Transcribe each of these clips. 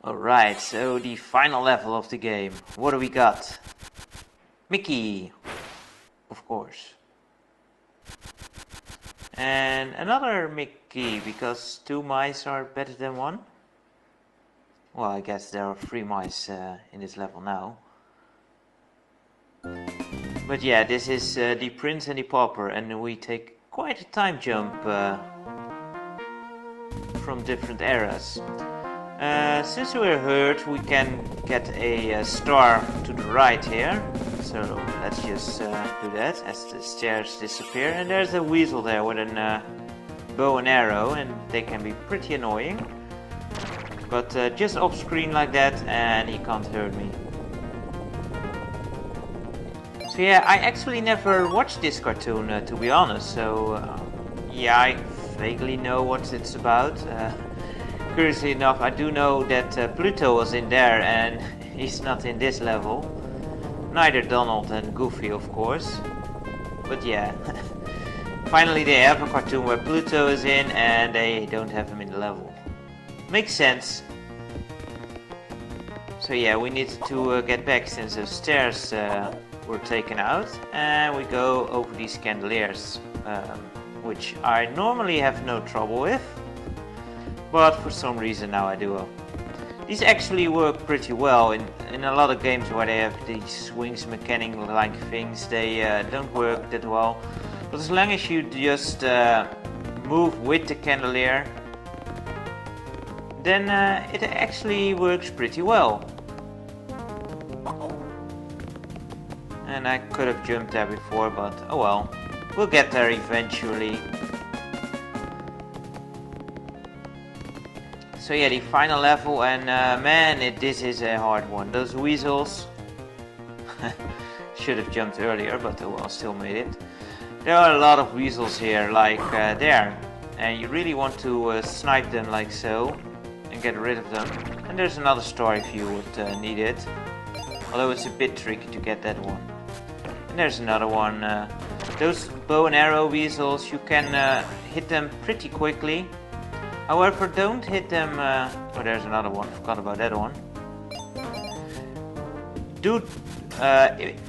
Alright, so the final level of the game. What do we got? Mickey, of course. And another Mickey, because 2 mice are better than 1. Well, I guess there are 3 mice in this level now. But yeah, this is the Prince and the Pauper, and we take quite a time jump from different eras. Since we're hurt, we can get a star to the right here. So let's just do that as the stairs disappear. And there's a weasel there with a bow and arrow, and they can be pretty annoying. But just off screen like that, and he can't hurt me. So yeah, I actually never watched this cartoon, to be honest. So yeah, I vaguely know what it's about. Curiously enough, I do know that Pluto was in there, and he's not in this level. Neither Donald and Goofy, of course. But yeah, finally they have a cartoon where Pluto is in, and they don't have him in the level. Makes sense. So yeah, we need to get back since the stairs were taken out, and we go over these candeliers, which I normally have no trouble with. But for some reason now I do. These actually work pretty well in a lot of games where they have these swings mechanic like things. They don't work that well. But as long as you just move with the candelier, then it actually works pretty well. And I could have jumped there before, but oh well. We'll get there eventually. So yeah, the final level, and man, this is a hard one. Those weasels, should have jumped earlier, but oh well, still made it. There are a lot of weasels here, like there, and you really want to snipe them like so, and get rid of them. And there's another star if you would need it, although it's a bit tricky to get that one. And there's another one. Those bow and arrow weasels, you can hit them pretty quickly. However, don't hit them. Oh, there's another one. Forgot about that one.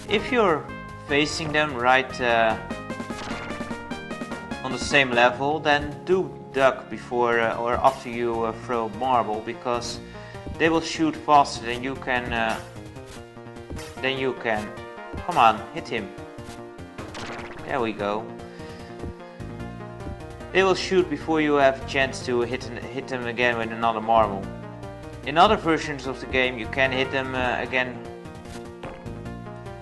If you're facing them right on the same level, then do duck before or after you throw marble, because they will shoot faster than you can. Come on, hit him. There we go. They will shoot before you have a chance to hit them again with another marble. In other versions of the game you can hit them again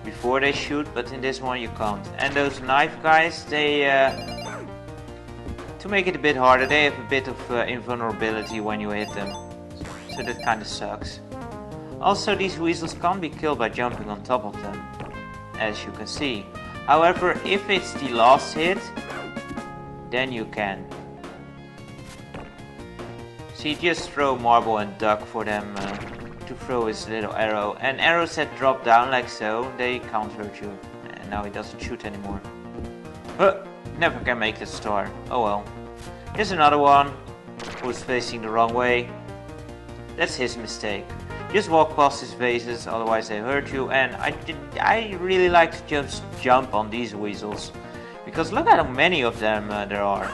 before they shoot, but in this one you can't. And those knife guys, they to make it a bit harder, they have a bit of invulnerability when you hit them. So that kinda sucks. Also, these weasels can't be killed by jumping on top of them, as you can see. However, if it's the last hit, then you can. See, just throw marble and duck for them to throw his little arrow. And arrows that drop down like so, they can't hurt you. And now he doesn't shoot anymore. Never can make the star. Oh well. Here's another one who's facing the wrong way. That's his mistake. Just walk past his vases, otherwise they hurt you. And I really like to just jump on these weasels, because look at how many of them there are.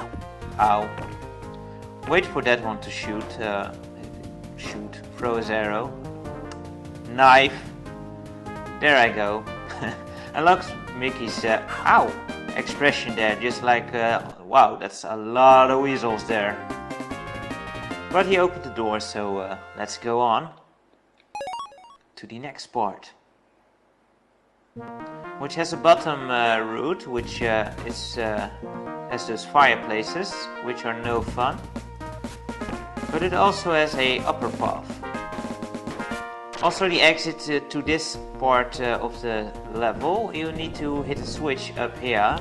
Ow. Wait for that one to shoot. Throw his arrow. Knife. There I go. I love Mickey's ow expression there, just like wow, that's a lot of weasels there. But he opened the door, so let's go on to the next part, which has a bottom route, which has those fireplaces, which are no fun. But it also has a upper path. Also, the exit to this part of the level, you need to hit a switch up here.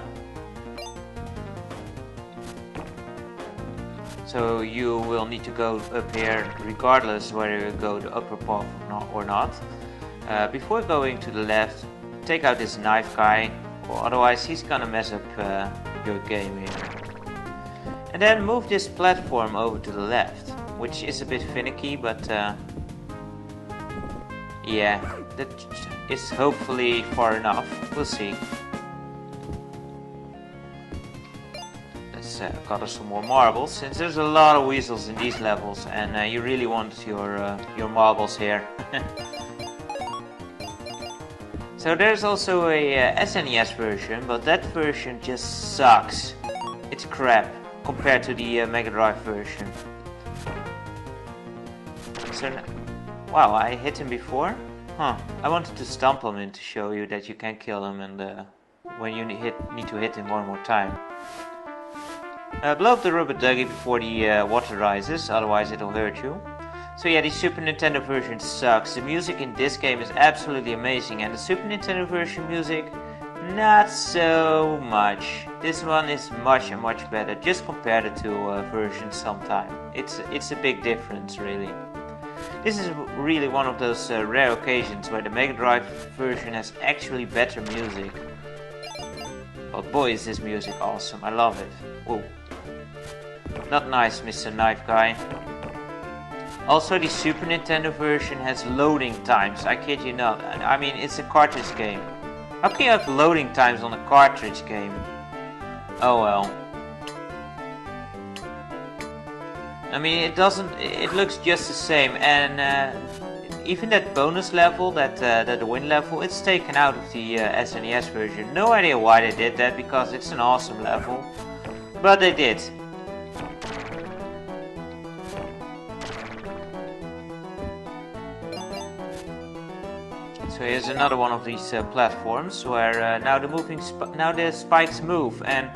So you will need to go up here regardless whether you go the upper path or not. Before going to the left, take out this knife guy, or otherwise he's gonna mess up your game here. And then move this platform over to the left, which is a bit finicky, but Yeah, that is hopefully far enough. We'll see. Let's gather some more marbles, since there's a lot of weasels in these levels, and you really want your marbles here. So there's also a SNES version, but that version just sucks. It's crap compared to the Mega Drive version. So, wow, I hit him before? Huh, I wanted to stomp him in to show you that you can kill him and when you need to hit him one more time. Blow up the rubber ducky before the water rises, otherwise it'll hurt you. So yeah, the Super Nintendo version sucks. The music in this game is absolutely amazing, and the Super Nintendo version music, not so much. This one is much better. Just compare the two versions sometime. It's a big difference, really. This is really one of those rare occasions where the Mega Drive version has actually better music. But boy, is this music awesome. I love it. Whoa. Not nice, Mr. Knife Guy. Also, the Super Nintendo version has loading times. I kid you not. I mean, it's a cartridge game. How can you have loading times on a cartridge game? Oh well. I mean, it looks just the same, and even that bonus level, that win level, it's taken out of the SNES version. No idea why they did that, because it's an awesome level, but they did. So here's another one of these platforms where now the spikes move, and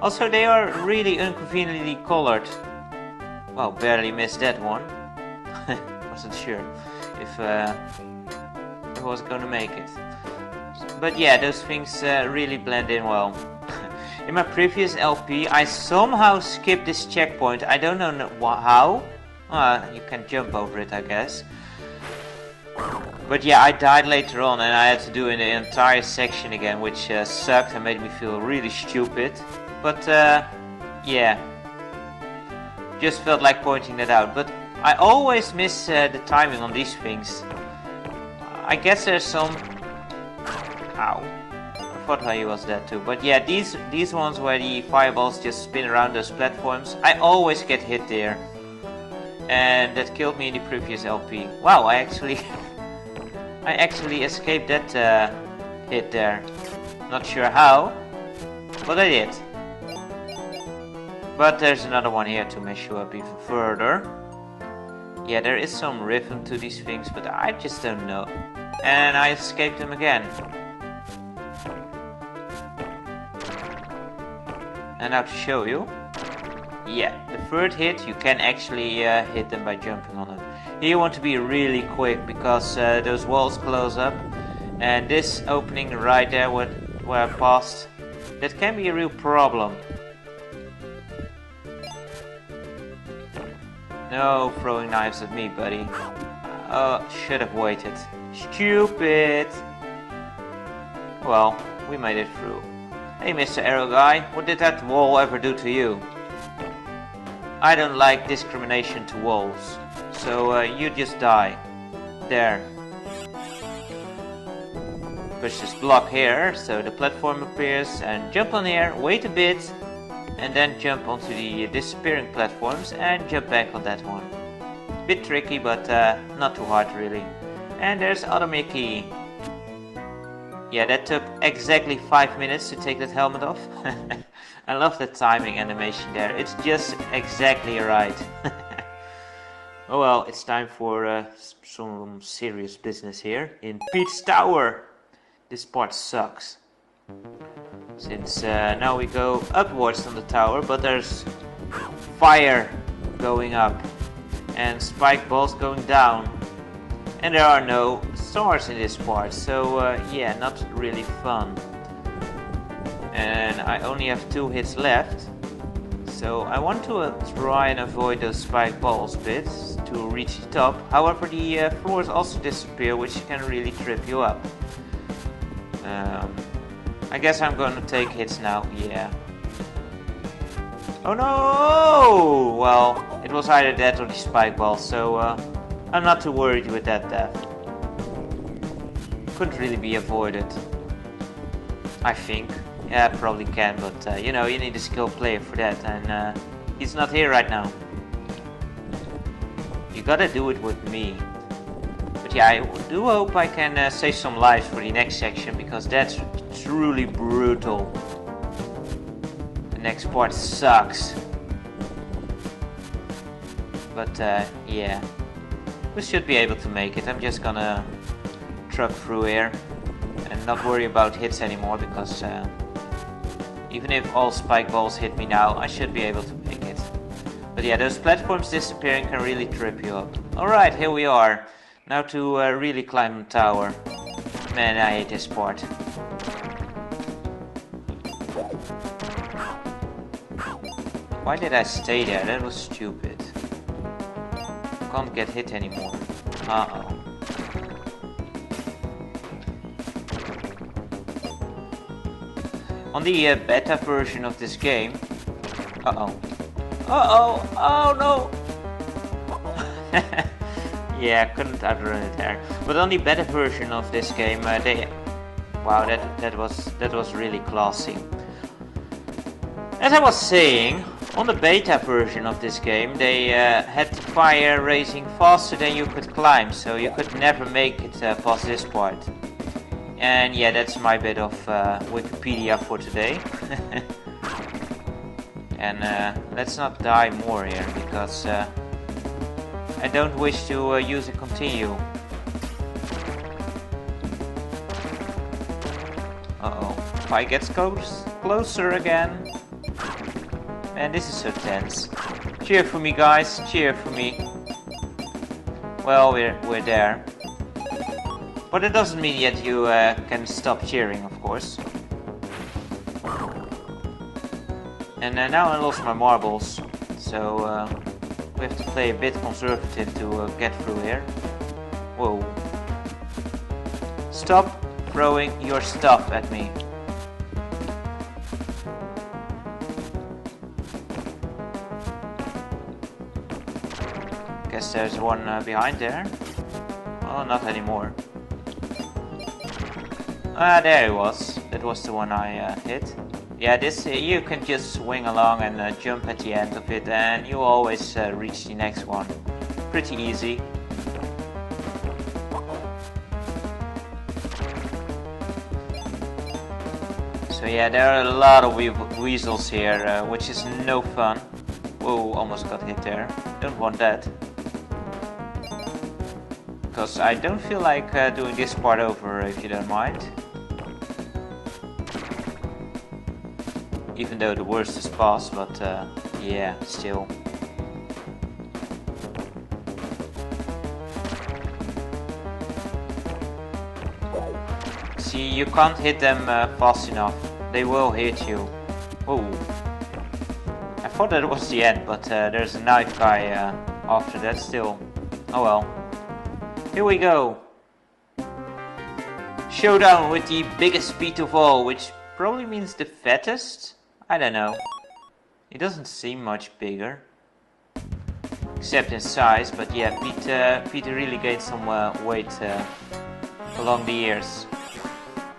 also they are really inconveniently colored. Well, barely missed that one. Wasn't sure if I was gonna make it. But yeah, those things really blend in well. In my previous LP, I somehow skipped this checkpoint. I don't know how. You can jump over it, I guess. But yeah, I died later on, and I had to do the entire section again, which sucked and made me feel really stupid. But yeah. Just felt like pointing that out, but I always miss the timing on these things. I guess there's some... Ow. I thought he was dead too. But yeah, these ones where the fireballs just spin around those platforms, I always get hit there. And that killed me in the previous LP. Wow, I actually escaped that hit there. Not sure how, but I did. But there's another one here to mess you up even further. Yeah, there is some rhythm to these things, but I just don't know. And I escaped them again. And now to show you. Yeah, the third hit, you can actually hit them by jumping on them. Here you want to be really quick, because those walls close up. And this opening right there where I passed, that can be a real problem. No throwing knives at me, buddy. Oh, should have waited. Stupid! Well, we made it through. Hey, Mr. Arrow Guy, what did that wall ever do to you? I don't like discrimination to walls, so you just die. There. Push this block here, so the platform appears, and jump on here, wait a bit, and then jump onto the disappearing platforms and jump back on that one. Bit tricky, but not too hard really. And there's other Mickey. Yeah, that took exactly 5 minutes to take that helmet off. I love the timing animation there. It's just exactly right. Oh well, it's time for some serious business here in Pete's Tower. This part sucks. Since now we go upwards on the tower, but there's fire going up and spike balls going down, and there are no stars in this part, so yeah, not really fun. And I only have 2 hits left, so I want to try and avoid those spike balls bits to reach the top. However, the floors also disappear, which can really trip you up. I guess I'm gonna take hits now, yeah. Oh no! Well, it was either that or the spike ball, so I'm not too worried with that death. couldn't really be avoided. I think. Yeah, probably can, but you know, you need a skilled player for that, and he's not here right now. You gotta do it with me. But yeah, I do hope I can save some lives for the next section, because that's truly brutal. The next part sucks. But yeah, we should be able to make it. I'm just gonna truck through here and not worry about hits anymore, because even if all spike balls hit me now, I should be able to make it. But yeah, those platforms disappearing can really trip you up. Alright, here we are. Now to really climb the tower. Man, I hate this part. Why did I stay there? That was stupid. Can't get hit anymore. Uh-oh. On the beta version of this game... Uh-oh. Uh-oh! Oh no! Yeah, I couldn't outrun it there. But on the beta version of this game, they... Wow, that was really classy. As I was saying, on the beta version of this game, they had fire raising faster than you could climb, so you could never make it past this part. And yeah, that's my bit of Wikipedia for today. And let's not die more here, because I don't wish to use a continue. Uh-oh, fire gets closer again. Man, this is so tense. Cheer for me, guys, cheer for me. Well, we're there. But it doesn't mean yet you can stop cheering, of course. And now I lost my marbles, so we have to play a bit conservative to get through here. Whoa. Stop throwing your stuff at me. Guess there's one behind there. Oh, not anymore. Ah, there he was. That was the one I hit. Yeah, this you can just swing along and jump at the end of it, and you always reach the next one. Pretty easy. So yeah, there are a lot of weasels here, which is no fun. Whoa, almost got hit there. Don't want that. Because I don't feel like doing this part over, if you don't mind. Even though the worst is past, but yeah, still. See, you can't hit them fast enough. They will hit you. Oh. I thought that was the end, but there's a knife guy after that still. Oh well. Here we go. Showdown with the biggest beat of all, which probably means the fattest? I don't know. He doesn't seem much bigger. Except in size, but yeah, Peter really gained some weight along the years.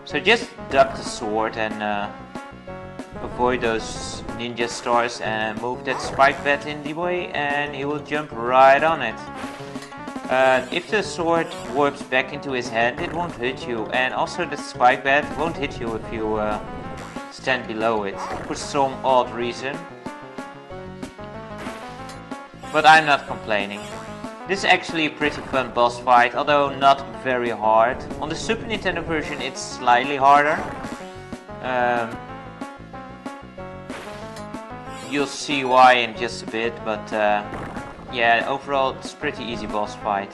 So just duck the sword and avoid those ninja stars and move that spike bat in the way, and he will jump right on it. If the sword warps back into his hand, it won't hit you, and also the spike bat won't hit you if you stand below it for some odd reason. But I'm not complaining. This is actually a pretty fun boss fight, although not very hard. On the Super Nintendo version it's slightly harder. You'll see why in just a bit, but yeah, overall it's a pretty easy boss fight.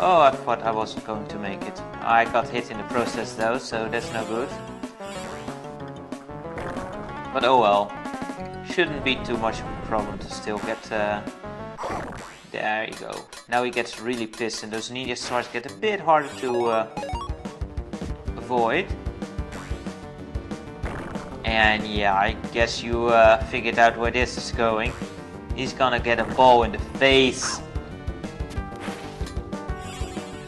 Oh, I thought I wasn't going to make it. I got hit in the process though, so that's no good. But oh well. Shouldn't be too much of a problem to still get... There you go. Now he gets really pissed and those ninja stars get a bit harder to avoid. And yeah, I guess you figured out where this is going. He's gonna get a ball in the face.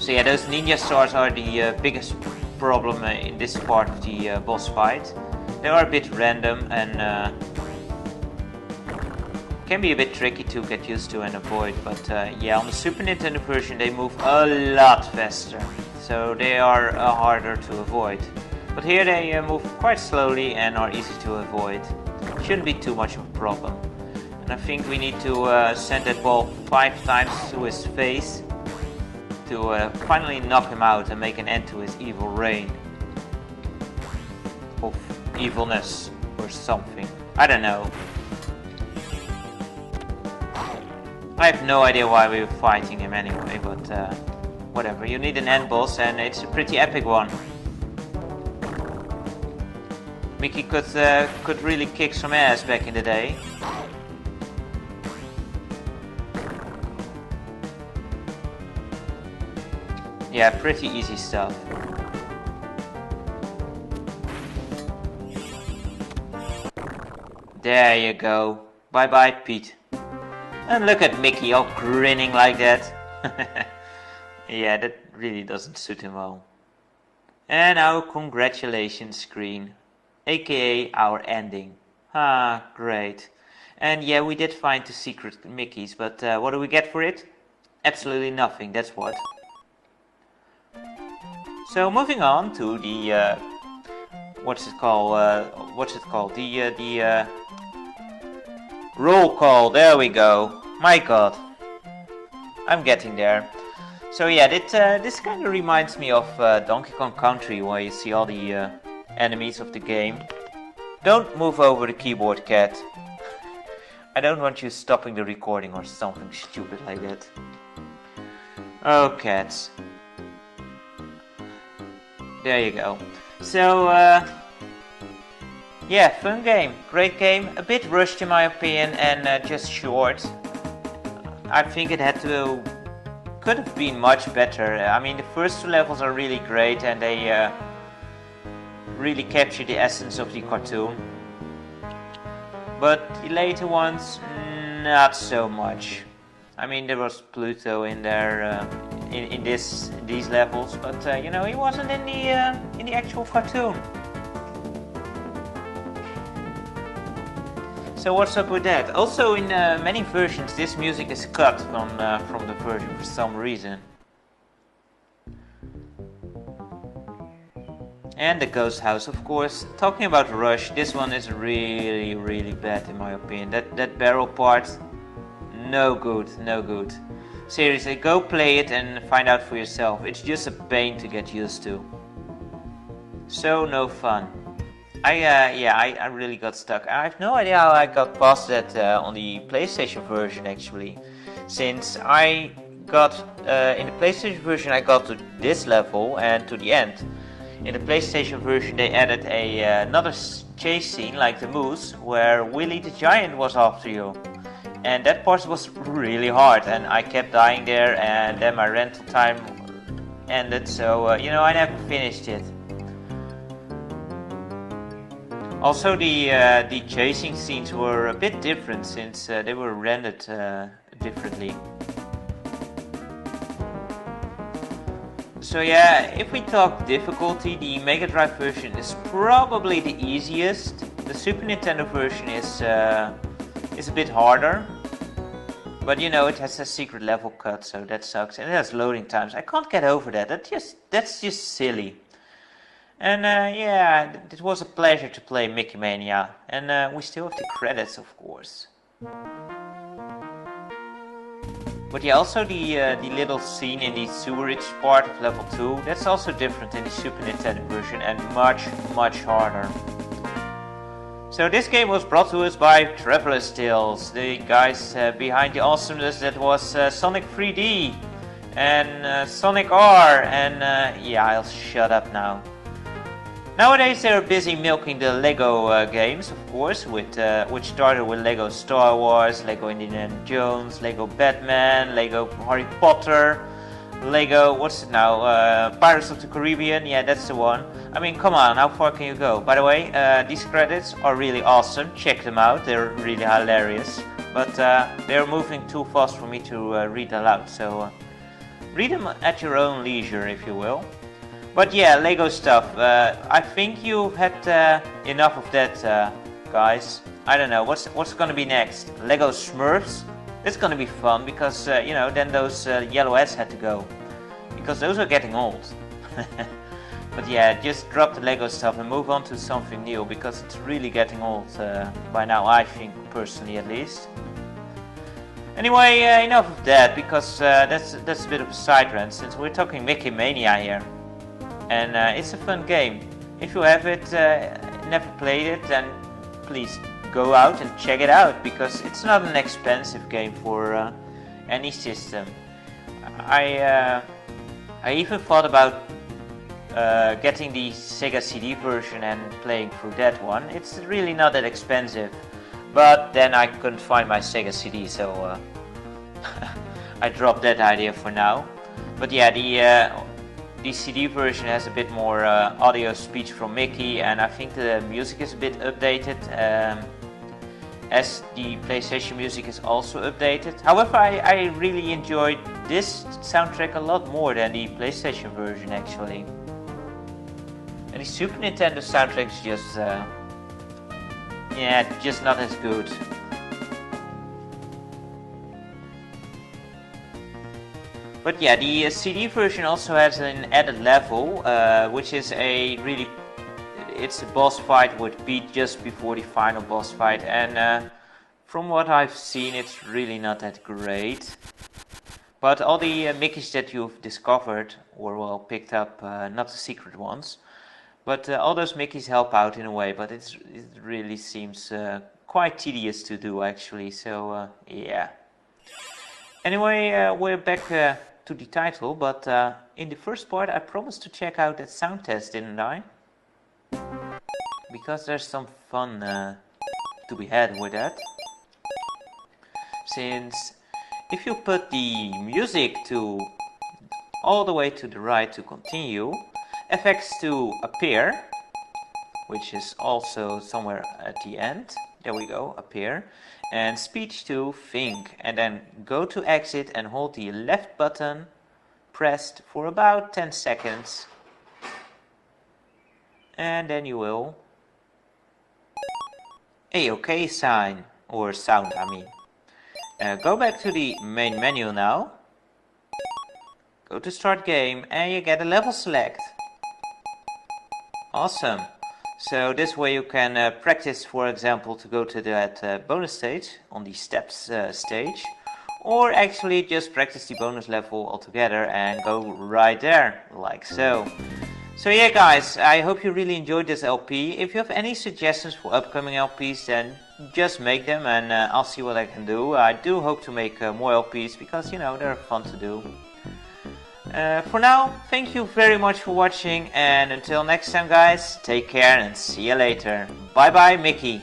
So yeah, those ninja stars are the biggest problem in this part of the boss fight. They are a bit random and can be a bit tricky to get used to and avoid, but yeah, on the Super Nintendo version they move a lot faster, so they are harder to avoid. But here they move quite slowly and are easy to avoid. Shouldn't be too much of a problem. And I think we need to send that ball 5 times to his face to finally knock him out and make an end to his evil reign of evilness or something. I don't know. I have no idea why we were fighting him anyway, but whatever. You need an end boss and it's a pretty epic one. Mickey could really kick some ass back in the day. Yeah, pretty easy stuff. There you go. Bye bye, Pete. And look at Mickey all grinning like that. Yeah, that really doesn't suit him well. And our congratulations screen, aka our ending. Ah, great. And yeah, we did find the secret Mickeys, but what do we get for it? Absolutely nothing, that's what. So moving on to the what's it called? The roll call. There we go. My God, I'm getting there. So yeah, this kind of reminds me of Donkey Kong Country, where you see all the enemies of the game. Don't move over the keyboard, cat. I don't want you stopping the recording or something stupid like that. Oh, cats. There you go. So, yeah, fun game, great game, a bit rushed in my opinion and just short. I think it could have been much better. I mean, the first 2 levels are really great and they really capture the essence of the cartoon. But the later ones, not so much. I mean, there was Pluto in there in these levels, but you know, he wasn't in the actual cartoon. So what's up with that? Also, in many versions, this music is cut from the version for some reason. And the ghost house, of course. Talking about Rush, this one is really, really bad in my opinion. That barrel part. No good, no good. Seriously, go play it and find out for yourself. It's just a pain to get used to. So no fun. I really got stuck. I have no idea how I got past that on the PlayStation version actually. Since I got, in the PlayStation version I got to this level and to the end. In the PlayStation version they added another chase scene like the Moose, where Willy the Giant was after you. And that part was really hard and I kept dying there and then my rental time ended, so you know, I never finished it. Also the chasing scenes were a bit different since they were rendered differently. So yeah, if we talk difficulty, the Mega Drive version is probably the easiest. The Super Nintendo version is a bit harder. But you know, it has a secret level cut, so that sucks. And it has loading times. I can't get over that. That's just silly. And yeah, it was a pleasure to play Mickey Mania. And we still have the credits, of course. But yeah, also the little scene in the sewerage part of level 2, that's also different in the Super Nintendo version and much, much harder. So this game was brought to us by Traveler's Tales, the guys behind the awesomeness that was Sonic 3D and Sonic R, and yeah, I'll shut up now. Nowadays they're busy milking the Lego games, of course, which started with Lego Star Wars, Lego Indiana Jones, Lego Batman, Lego Harry Potter, Lego, what's it now, Pirates of the Caribbean, yeah, that's the one. I mean, come on, how far can you go? By the way, these credits are really awesome, check them out, they're really hilarious. But they're moving too fast for me to read aloud, so read them at your own leisure, if you will. But yeah, Lego stuff. I think you've had enough of that, guys. I don't know, what's gonna be next? Lego Smurfs? It's gonna be fun because, you know, then those yellow ads had to go. Because those are getting old. But yeah, just drop the Lego stuff and move on to something new, because it's really getting old by now, I think, personally at least. Anyway, enough of that, because that's a bit of a side rant, since we're talking Mickey Mania here. And it's a fun game. If you have it, never played it, then please go out and check it out, because it's not an expensive game for any system. I even thought about getting the Sega CD version and playing through that one. It's really not that expensive, but then I couldn't find my Sega CD, so I dropped that idea for now. But yeah, the CD version has a bit more audio speech from Mickey, and I think the music is a bit updated, as the PlayStation music is also updated. However, I really enjoyed this soundtrack a lot more than the PlayStation version, actually. And the Super Nintendo soundtrack is just, yeah, just not as good. But yeah, the CD version also has an added level, which is it's a boss fight with Pete just before the final boss fight, and from what I've seen, it's really not that great. But all the Mickeys that you've discovered, or well, picked up, not the secret ones, but all those Mickeys help out in a way, but it really seems quite tedious to do, actually, so yeah. Anyway, we're back to the title, but in the first part I promised to check out that sound test, didn't I? Because there's some fun to be had with that. Since if you put the music to all the way to the right to continue, effects to appear, which is also somewhere at the end, there we go, appear, and speech to think, and then go to exit and hold the left button pressed for about 10 seconds, and then you will A-OK sign, or sound I mean. Go back to the main menu now, go to start game, and you get a level select. Awesome. So this way you can practice, for example, to go to that bonus stage on the steps stage, or actually just practice the bonus level altogether and go right there, like so. So yeah guys, I hope you really enjoyed this LP. If you have any suggestions for upcoming LPs, then just make them and I'll see what I can do. I do hope to make more LPs, because you know, they're fun to do. For now, thank you very much for watching, and until next time guys, take care and see you later. Bye bye Mickey.